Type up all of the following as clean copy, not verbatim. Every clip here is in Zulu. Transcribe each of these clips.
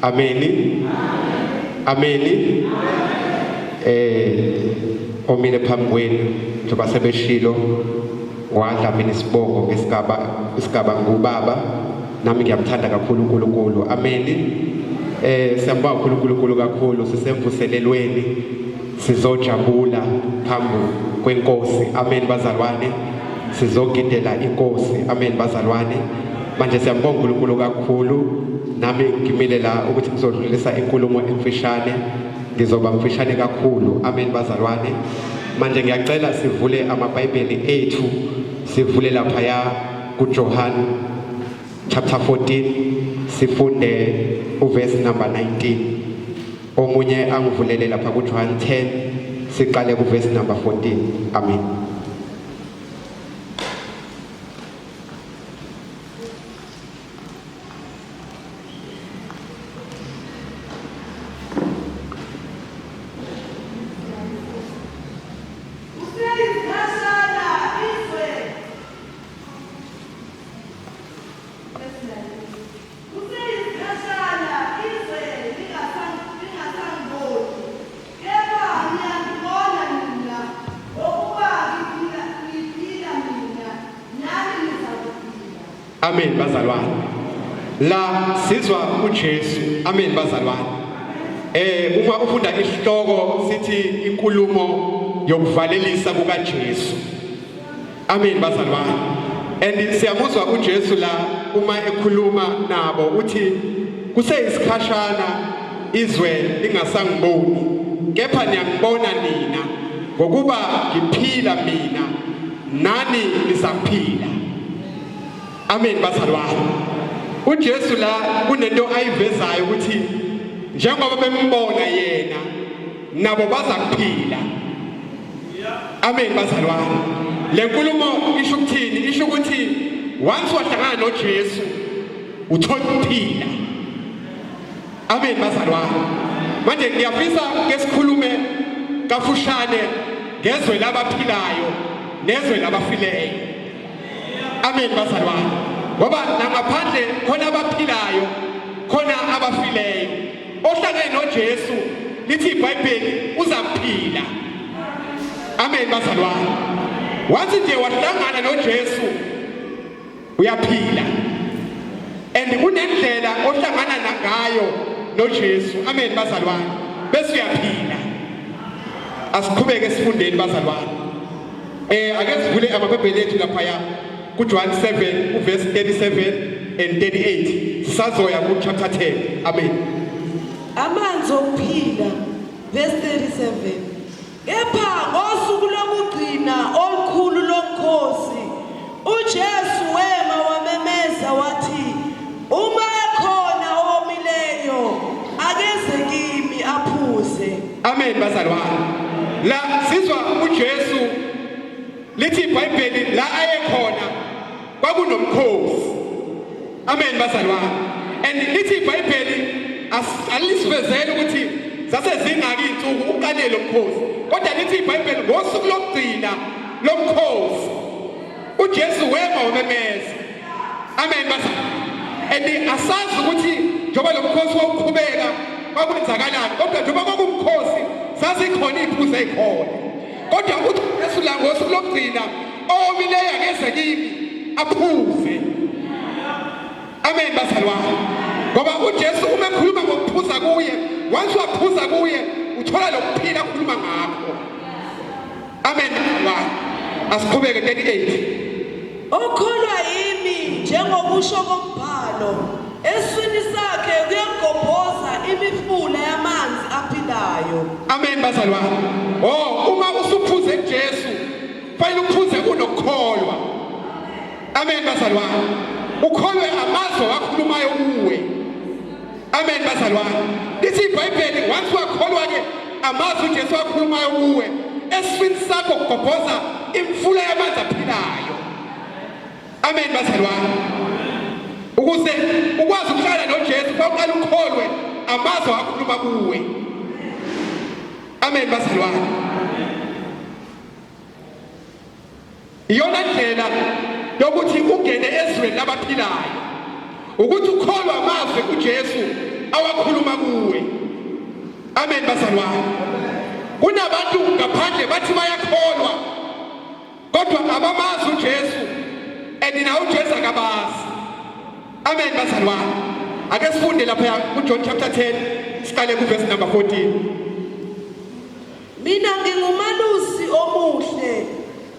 Amen. Amen. Omile phambi kwenu njengoba sebeshilo wadla mina isibongo ngesigaba ngubaba nami ngiyamthanda kakhulu uNkulunkulu. Amen. Siyambonga uNkulunkulu kakhulu sisemvuselelweni sizojabula phambi kwenkosi. Amen bazalwane. Sizogidela inkosi. Amen bazalwane. Manje siyambonga uNkulunkulu kakhulu. Nami ngimile la ukuthi ngizodlulisa inkulumo emfishane. Ngizoba mfishane kakhulu. Amen bazalwane. Manje ngiyacela sivule amabhayibheli ethu. Sivule lapha ya kuJohn chapter 14 sifunde uverse number 19. Omunye angivulele lapha kuJohn 10 siqale kuverse number 14. Amen. Amen bazalwane. La sizwa uJesu. Amen bazalwane. Uma ufunda isihloko sithi inkulumo yokuvalelisa kukaJesu. Amen bazalwane. And siyamuzwa uJesu la uma ekhuluma nabo uthi kuseyisikhashana izwe lingasangiboni kepha niyangibona nina ngokuba ngiphila mina nani nisaphila. Amen bazalwane. uJesu la kunento ayivezayo ukuthi njengoba bembona yena nabo bazakuphila. Amen bazalwane. Le nkulumo isho ukuthini? Isho ukuthi once wahlangana noJesu uthola ukuphila. Amen bazalwane. Manje ngiyafisa ngesikhulume kafushane ngezwe labaphilayo nezwe labafileyo. Amen bazalwane. Ngoba ngaphandle khona abaphilayo khona abafileyo. Ohlangene noJesu lithi iBhayibheli uzaphila. Amen bazalwane. Wathi nje wahlangana noJesu uyaphila. And kunendlela ohlangana ngayo noJesu. Amen bazalwane. Bese uyaphila. Asiqhubeke sifundeni bazalwane. Ake sivule amabhayibheli ethu lapha ya kuJohn 7 verse 37 and 38 sisazoya ku chapter 10. Amen. Amanzi okuphila verse 37. Kepha ngosuku lokugcina olukhulu lomkhosi uJesu wema wamemeza wathi uma ekhona omileyo akeze kimi aphuze. Amen bazalwane. La sizwa uJesu lithi iBhayibheli la ayekhona kwakunomkhosi. Amen bazalwane. And lithi iBhayibheli alisvezela ukuthi zase zingaki insuku uqale lo mkhosi. Kodwa lithi iBhayibheli ngosuku lokugcina lomkhosi uJesu wema wamemeza. Amen bazalwane. And asazi ukuthi njoba lo mkhosi wokuqhubeka kwakwenzakalani. Kodwa njoba kwakumkhosi sasikhona iphuze ekhona. Kodwa uthi Yesu la ngosuku lokugcina omileyo akeze kimi aphuze. Amen bazalwane. Ngoba uJesu uma ekhuluma ngokuphuza kuye, once waphuza kuye uthola lokuphila akhuluma ngakho. Amen bazalwane. Asiqhubeke 38. Okholwa yimi njengokusho kombhalo eswini sakhe kuyagobhoza imifula yamanzi aphilayo. Amen bazalwane. Uma usuphuze uJesu fanele uphuze unokholwa. Amen bazalwane. Ukholwe amazwi akhulumayo kuwe. Amen bazalwane. Lithi iBhayibheli once wakholwa ke amazwi uJesu akhulumayo kuwe eswini sakho kugobhoza imfula yamanzi aphilayo. Amen bazalwane. Ukuze ukwazi ukuhlala noJesu kuqala ukholwe amazwi akhuluma kuwe. Amen bazalwane. Iyona ndlela yokuthi ungene ezweni labaphilayo ukuthi ukholwa amazwi kuJesu awakhuluma kuwe. Amen bazalwane. Kunabantu ngaphandle bathi bayakholwa kodwa abamazi uJesu and na uJesu akabazi. Amen bazalwane. Ake sifunde lapha kuJohn chapter 10 siqale ku verse number 14. Mina ngingumalusi omuhle,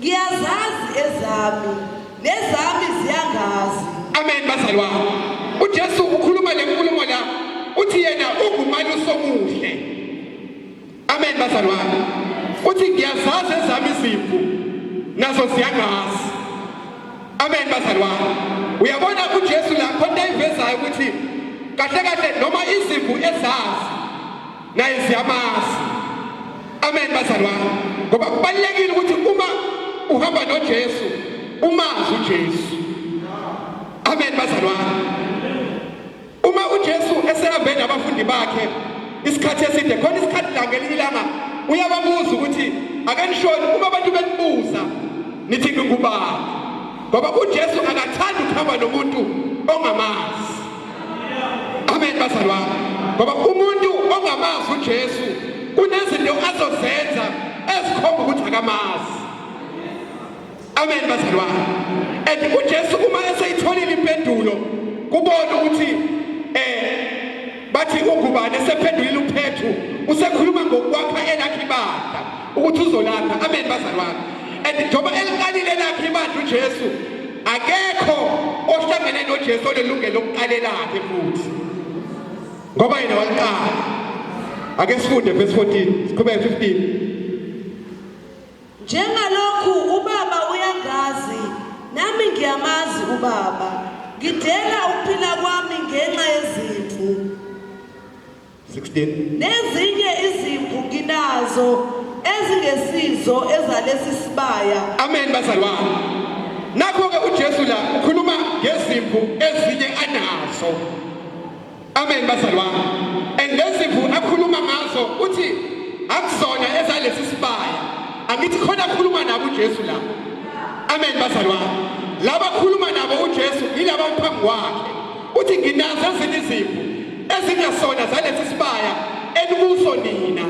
ngiyazazi ezami, nezami ziyangazi. Amen bazalwane. uJesu ukhuluma lenkulumo la uthi yena ungumalusi omuhle. Amen bazalwane. Uthi ngiyazazi ezami izimvu nazo ziyangazi. Amen bazalwane. Uyabona uJesu la khona ivezayo ukuthi kahle kahle noma izimvu ezazi naye ziyamazi. Amen bazalwane. Ngoba kubalekile ukuthi uma uhamba noJesu umazi uJesu. Amen bazalwane. Uma uJesu esehambe nabafundi bakhe isikhathi eside khona isikhathi la ngelinye uyababuza ukuthi ake nishoni uma abantu benibuza nithi ngingubani. Ngoba uJesu akathanda ukuhamba nomuntu ongamazi. Amen bazalwane. Ngoba umuntu ongamazi uJesu kunezinto azozenza ezikhomba ukuthi akamazi. Amen bazalwane. And uJesu uma eseyitholile impendulo kubona ukuthi bathi ungubani esephendulile uPetru usekhuluma ngokwakha elakhe ibandla ukuthi uzolakha. Amen bazalwane. And njoba eliqalile lakhe ibandla uJesu akekho ohlangene noJesu olelungelo lokuqalela lakhe futhi ngoba yena waliqala. Ake sifunde verse 14 siqhubeke 15. Njengalokhu ubaba uyangazi nami ngiyamazi ubaba, ngidela ukuphila kwami ngenxa yezimvu. 16. Nezinye izimvu nginazo ezingesizo ezalesi sibaya. Amen bazalwane. Nakho ke uJesu la ukhuluma ngezimvu ezinye anazo. Amen bazalwane. And lezimvu akhuluma ngazo uthi akusona ezalesi sibaya. Angithi khona akhuluma nabo uJesu la. Amen bazalwane. Laba khuluma nabo uJesu yilaba phambi kwakhe. Uthi nginazo ezinye izimvu ezingasona zalesi sibaya enikuso nina.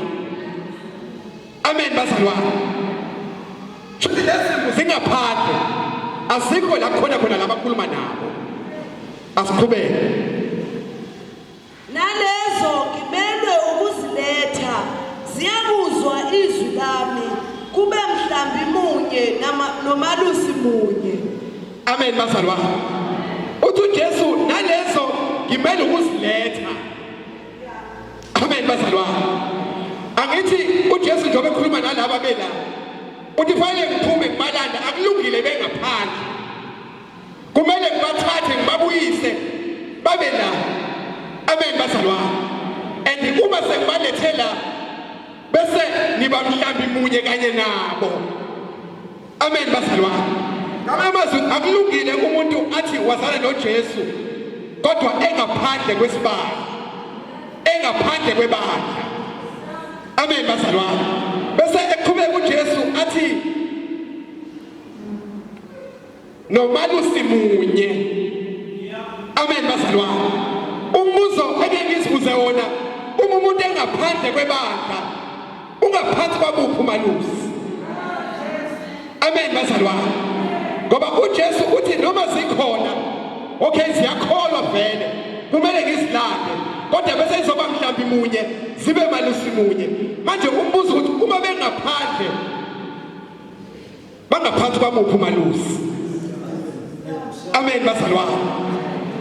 Amen bazalwane. Futhi lezimvu zingaphandle asikho la khona laba khuluma nabo. Asiqhubeke. Nalezo ngimelwe ukuziletha ziyakuzwa izwi lami kube mhlambi munye nomalusi munye. Amen bazalwane. Uthi uJesu nalezo ngimele ukuziletha. Amen bazalwane. Angithi uJesu njengoba ekhuluma nalabo bela uthi fanele ngiphume kubalanda akulungile bengaphandle. Kumele ngibathathe ngibabuyise babe la. Amen bazalwane. And uma sengibalethela bese niba mhlambi munye kanye nabo. Amen bazalwane. Ngamazwi akulungile umuntu athi wazana noJesu kodwa engaphandle kwesibaya, engaphandle kwebandla. Amen bazalwane. Bese eqhubeka uJesu athi nomalusi munye. Amen bazalwane. Umbuzo engingisibuze wona umuntu engaphandle kwebandla ungaphansi kwabuphi umalusi. Amen bazalwane. Ngoba uJesu uthi noma zikhona okay siyakholwa vele kumele ngizilande kodwa bese izoba mhlambi munye zibe malusi munye. Manje umbuzo ukuthi uma bengaphandle bangaphansi kwabuphi umalusi. Amen bazalwane.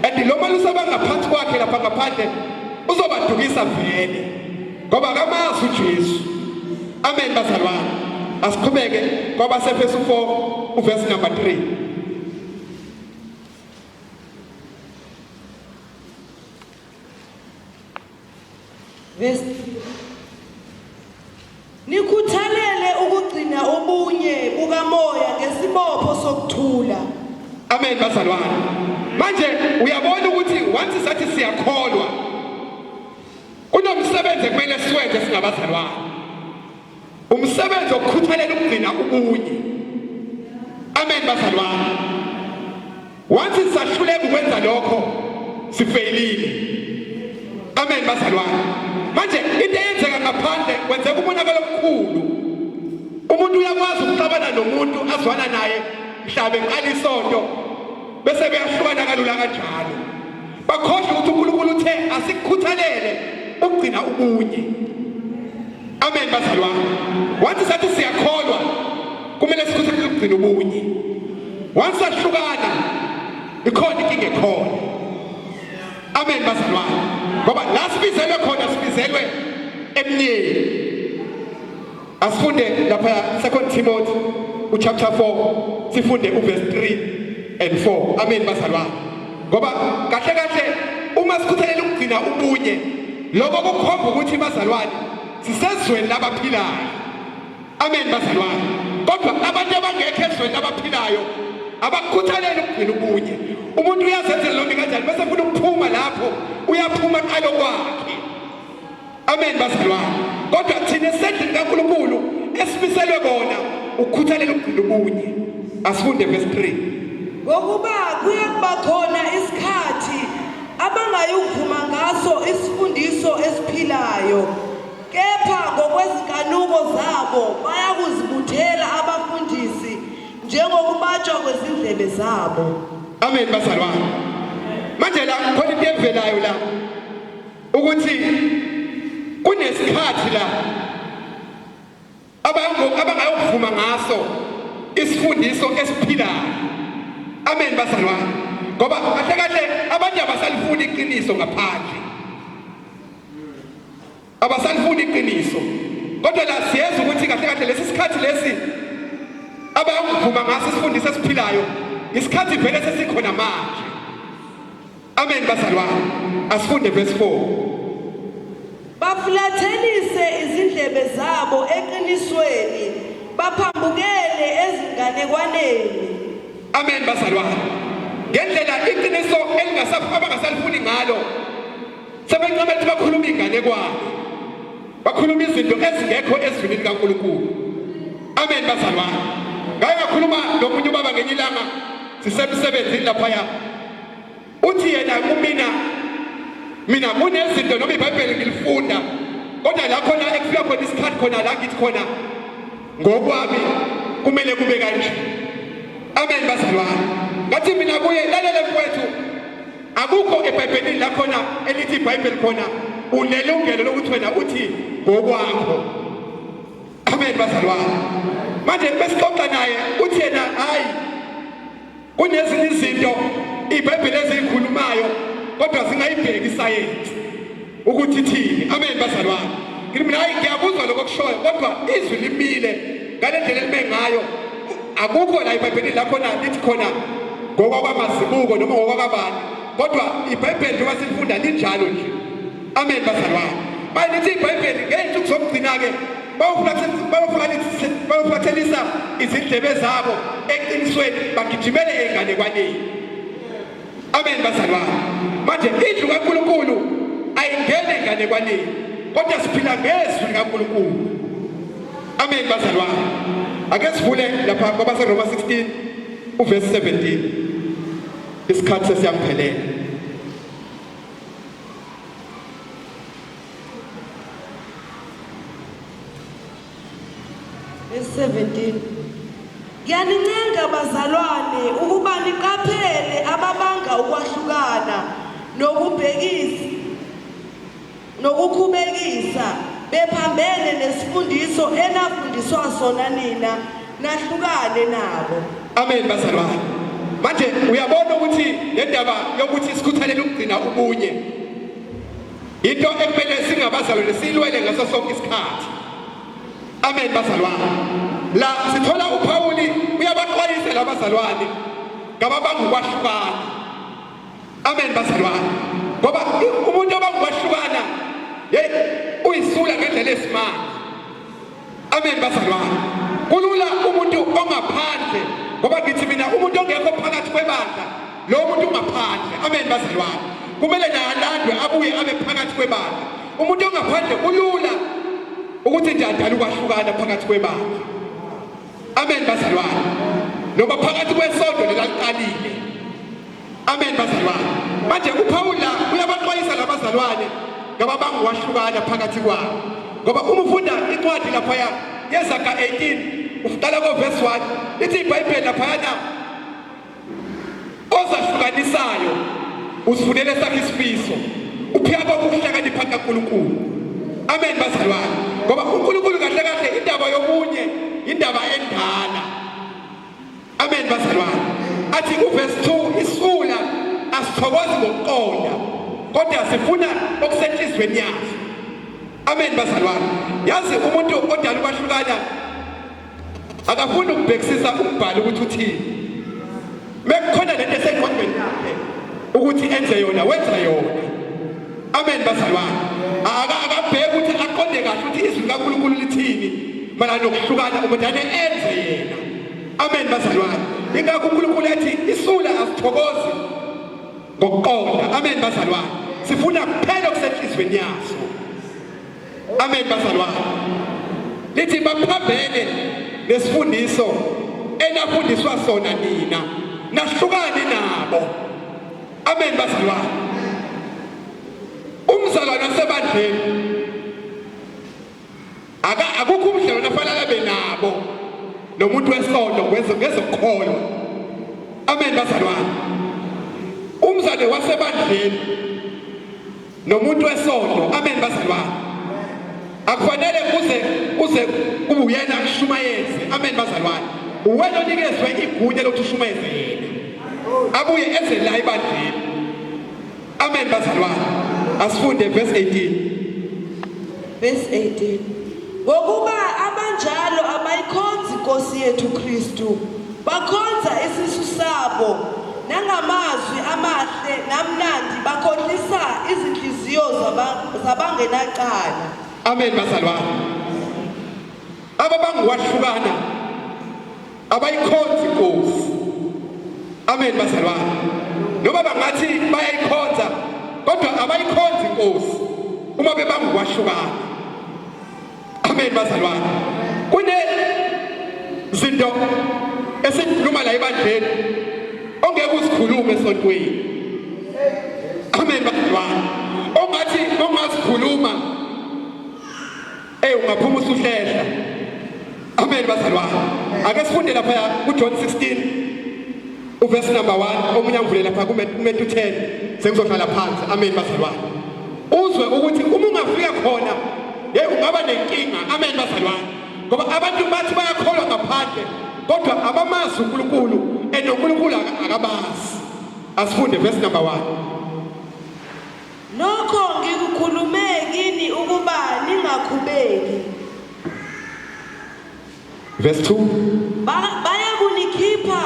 And lo malusi abangaphansi kwakhe lapha ngaphandle uzobadukisa vele ngoba akamazi uJesu. Amen bazalwane. Asiqhubeke kwaba seFesu 4 verse number 3. Verse Nikhuthalele ukugcina obunye bukamoya ngesibopho sokuthula. Amen bazalwane. Manje uyabona ukuthi once sathi siyakholwa kunomsebenzi kumele siwenze singabazalwane. Umsebenzi wokukhuthalela ukugcina ubunye. Amen bazalwane. Once sisahluleka ukwenza lokho sifailile. Amen bazalwane. Manje into eyenzeka ngaphandle kwenzeka umonakalo omkhulu. Umuntu uyakwazi ukuxabana nomuntu azwana naye mhlabe eqala isonto bese beyahlukana kalula kanjalo. Bakhohlwa ukuthi uNkulunkulu uthe asikukhuthalele ukugcina ubunye. Amen bazalwane. Wathi sathi siyakholwa kumele sikhuthalele ukugcina ubunye. Once sahlukana ikhona inkinga ekhona. Amen bazalwane. Ngoba la sibizelwe khona sibizelwe emnyeni. Asifunde lapha 2 Timothy chapter 4 sifunde uverse 3 and 4. Amen bazalwane. Ngoba kahle kahle uma sikhuthalela ukugcina ubunye lokho kukhomba ukuthi bazalwane sisezweni labaphilayo. Amen bazalwane. Kodwa abantu abangekho ezweni labaphilayo abakukhuthalela ukugcina ubunye. Umuntu uyazenzela lonke kanjani bese ufuna ukuphuma lapho uyaphuma qalo kwakhe. Amen bazalwane. Kodwa thina esendlini kaNkulunkulu esibiselwe bona ukukhuthalela ukugcina ubunye. Asifunde verse 3. Ngokuba kuyakuba khona isikhathi abangayivuma ngaso isifundiso esiphilayo, kepha ngokwezikanuko zabo bayakuzibuthela abafundisi njengokubatshwa kwezindlebe zabo. Amen bazalwane. Manje la khona into evelayo la ukuthi kunesikhathi la abangayivuma ngaso isifundiso esiphilayo. Amen bazalwane. Ngoba kahle kahle abantu abasalifuni iqiniso ngaphandle. Abasalifuni iqiniso. Kodwa la siyazi ukuthi kahle kahle lesi sikhathi lesi abayavuma ngaso isifundiso esiphilayo isikhathi vele sesikhona manje. Amen bazalwane. Asifunde verse 4. Bafulathelise izindlebe zabo eqinisweni, baphambukele ezinganekwaneni. Amen bazalwane. Ngendlela iqiniso abangasalifuni ngalo sebencama ukuthi bakhuluma inganekwane. Bakhuluma izinto ezingekho ezwini likaNkulunkulu. Amen bazalwane. Ngake ngakhuluma nomunye ubaba ngenye ilanga sisemsebenzini laphaya. Uthi yena mina kunezinto noma iBhayibheli ngilifunda kodwa la khona ekufika khona isikhathi khona la ngithi khona ngokwami kumele kube kanje. Amen bazalwane. Ngathi mina kuye lalela mfowethu akukho eBhayibhelini la khona elithi iBhayibheli khona unelungelo lokuthi wena uthi ngokwakho. Amen bazalwane. Manje besixoxa naye uthi yena hayi kunezinye izinto iBhayibheli ezikhulumayo kodwa singayibheki isayensi ukuthi thini. Amen bazalwane. Ngithi mina hayi ngiyabuzwa lokho kushoyo kodwa izwi limile ngale ndlela elime ngayo. Akukho la iBhayibheli la khona lithi khona ngokwamazibuko noma ngokwabani kodwa iBhayibheli wasifunda linjalo nje. Amen bazalwane. Bayithi iBhayibheli ngensuku zokugcina ke bawufulathelisa izindlebe zabo eqinisweni bagijimele enganekwaneni. Amen bazalwane. Manje indlu kaNkulunkulu ayingene enganekwaneni kodwa siphila ngezwi likaNkulunkulu. Amen bazalwane. Ake sivule lapha kwabase Roma 16 uverse 17. Isikhathi sesiyaphelela. Verse 17. Ngiyanincenga bazalwane ukuba niqaphele ababanga ukwahlukana nokukhubekisa bephambene nesifundiso enafundiswa sona nina nahlukane nabo. Amen bazalwane. Manje uyabona ukuthi le ndaba yokuthi sikhuthalele ukugcina ubunye into ekumele singabazalwane silwele ngaso sonke isikhathi. Amen bazalwane. La sithola uPauli uyabaxwayisa labazalwane ngababanga ukwahlukana. Amen bazalwane. Ngoba umuntu obanga ukwahlukana uyisula ngendlela esimanga. Amen bazalwane. Kulula umuntu ongaphandle ngoba ngithi mina umuntu ongekho phakathi kwebandla lo muntu ungaphandle. Amen bazalwane. Kumele nalandwe abuye abe phakathi kwebandla. Umuntu ongaphandle kulula ukuthi njani ukwahlukana phakathi kwebandla. Amen bazalwane. Noma phakathi kwesonto leliqalile. Amen bazalwane. Manje uPaul uyabaxwayisa labazalwane ngababangu wahlukana phakathi kwabo ngoba uma ufunda incwadi lapha yeZaga 18 ufundala ko verse 1 lithi iBhayibheli lapha ozahlukanisayo usifundele sakhe isifiso uphika kokuhlakanipha kaNkulunkulu. Amen bazalwane. Ngoba uNkulunkulu kahle kahle indaba yobunye indaba endala. Amen bazalwane. Athi uverse 2 isula asithokozi ngokuqonda kodwa sifuna okusenhlizweni yaso. Amen bazalwane. Yazi umuntu odala ukwahlukana akafuni ukubhekisisa umbhalo ukuthi uthini. Mekukhona lento esengqondweni yakhe ukuthi enze yona wenza yona. Amen bazalwane. Akabheka ukuthi aqonde kahle ukuthi izwi likaNkulunkulu lithini mana nokuhlukana umuntu ane enze yena. Amen bazalwane. Ingakho uNkulunkulu ethi isula asithokozi ngokuqonda. Amen bazalwane. Sifuna kuphela okusenhlizweni yaso. Amen bazalwane. Lithi baphambene nesifundiso enafundiswa sona nina nahlukane nabo. Amen bazalwane. Umzalwane wasebandleni akukho umdlalo ofanele benabo nomuntu wesonto ngezokholwa. Amen bazalwane. Umzalwane wasebandleni nomuntu wesonto. Amen bazalwane. Akufanele kuze uyena kushumayeze. Amen bazalwane. Uwena onikezwe igunya lokuthi ushumayeze yena abuye enze la ebandleni. Amen bazalwane. Asifunde verse 18. Verse 18. Ngokuba abanjalo abayikhonzi Nkosi yethu Kristu bakhonza isisu sabo nangamazwi amahle namnandi bakhohlisa izinhliziyo zabangenacala. Amen bazalwane. Ababangu wahlukana abayikhonzi Nkosi. Amen bazalwane. Noma bangathi bayayikhonza kodwa abayikhonzi Nkosi uma bebangu wahlukana. Amen bazalwane. Kune zinto esikhuluma la ebandleni ongeke usikhulume esontweni. Amen bazalwane. Ongasikhuluma ungaphuma usuhlehla. Amen bazalwane. Ake sifunde lapha kuJohn 16 uverse number 1 omunye angivule lapha kuMatthew 10 sengizohlala phansi. Amen bazalwane. Uzwe ukuthi uma ungafika khona ungaba nenkinga. Amen bazalwane. Ngoba abantu bathi bayakholwa ngaphandle kodwa abamazi uNkulunkulu noNkulunkulu akabazi. Asifunde verse number 1. Nokho ngikukhulume kini ukuba ningakhubeki. Verse 2. Bayakunikhipha